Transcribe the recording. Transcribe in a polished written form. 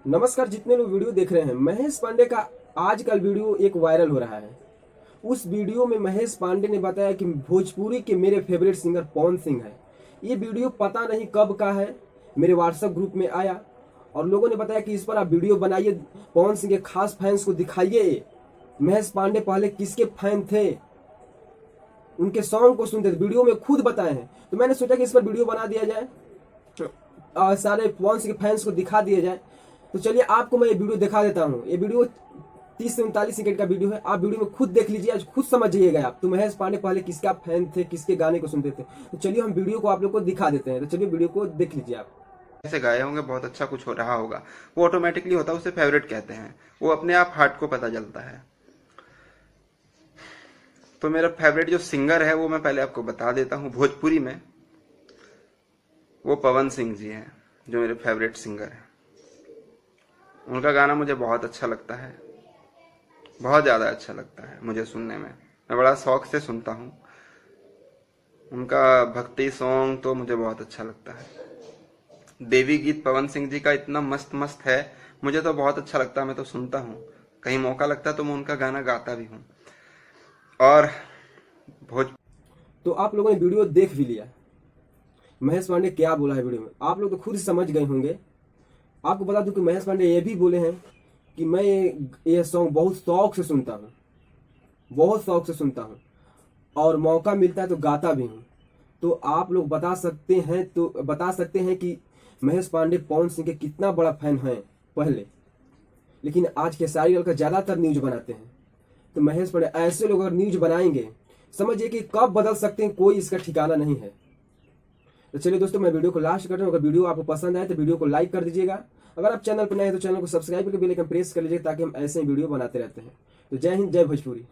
नमस्कार। जितने लोग वीडियो देख रहे हैं, महेश पांडे का आजकल वीडियो एक वायरल हो रहा है। उस वीडियो में महेश पांडे ने बताया कि भोजपुरी के मेरे फेवरेट सिंगर पवन सिंह है। ये वीडियो पता नहीं कब का है, मेरे व्हाट्सएप ग्रुप में आया और लोगों ने बताया कि इस पर आप वीडियो बनाइए, पवन सिंह के खास फैंस को दिखाइए। महेश पांडे पहले किसके फैन थे, उनके सॉन्ग को सुनते थे, वीडियो में खुद बताए हैं। तो मैंने सोचा कि इस पर वीडियो बना दिया जाए और सारे पवन सिंह के फैंस को दिखा दिया जाए। तो चलिए आपको मैं ये वीडियो दिखा देता हूँ। ये वीडियो 30 से 39 सेकंड का वीडियो है। आप वीडियो में खुद देख लीजिए, आज खुद समझिएगा आप। तो महेश पांडे पहले किसका फैन थे, किसके गाने को सुनते थे। तो चलिए हम वीडियो को आप लोग को दिखा देते हैं। तो चलिए वीडियो को देख लीजिए आप। ऐसे गाए होंगे, बहुत अच्छा कुछ हो रहा होगा, वो ऑटोमेटिकली होता है, उसे फेवरेट कहते हैं। वो अपने आप हार्ट को पता चलता है। तो मेरा फेवरेट जो सिंगर है वो मैं पहले आपको बता देता हूँ। भोजपुरी में वो पवन सिंह जी हैं जो मेरे फेवरेट सिंगर हैं। उनका गाना मुझे बहुत अच्छा लगता है, बहुत ज़्यादा अच्छा लगता है मुझे सुनने में। मैं बड़ा शौक से सुनता हूँ उनका भक्ति सॉन्ग, तो मुझे बहुत अच्छा लगता है। देवी गीत पवन सिंह जी का इतना मस्त मस्त है, मुझे तो बहुत अच्छा लगता है। मैं तो सुनता हूँ, कहीं मौका लगता है तो मैं उनका गाना गाता भी हूँ। और भोज तो आप लोगों ने वीडियो देख भी लिया, महेश पांडे क्या बोला है वीडियो में, आप लोग तो खुद समझ गए होंगे। आपको बता दूं कि महेश पांडे ये भी बोले हैं कि मैं ये सॉन्ग बहुत शौक से सुनता हूँ, बहुत शौक से सुनता हूँ और मौका मिलता है तो गाता भी हूँ। तो आप लोग बता सकते हैं कि महेश पांडे पवन सिंह के कितना बड़ा फैन है पहले। लेकिन आज खेसारी लाल का ज्यादातर न्यूज बनाते हैं। तो महेश पांडे ऐसे लोग अगर न्यूज बनाएंगे, समझिए कि कब बदल सकते हैं, कोई इसका ठिकाना नहीं है। तो चलिए दोस्तों, मैं वीडियो को लास्ट कर रहा हूँ। अगर वीडियो आपको पसंद आए तो वीडियो को लाइक कर दीजिएगा। अगर आप चैनल पर नए हैं तो चैनल को सब्सक्राइब करके बेल आइकन प्रेस कर लीजिए, ताकि हम ऐसे वीडियो बनाते रहते हैं। तो जय हिंद, जय भोजपुरी।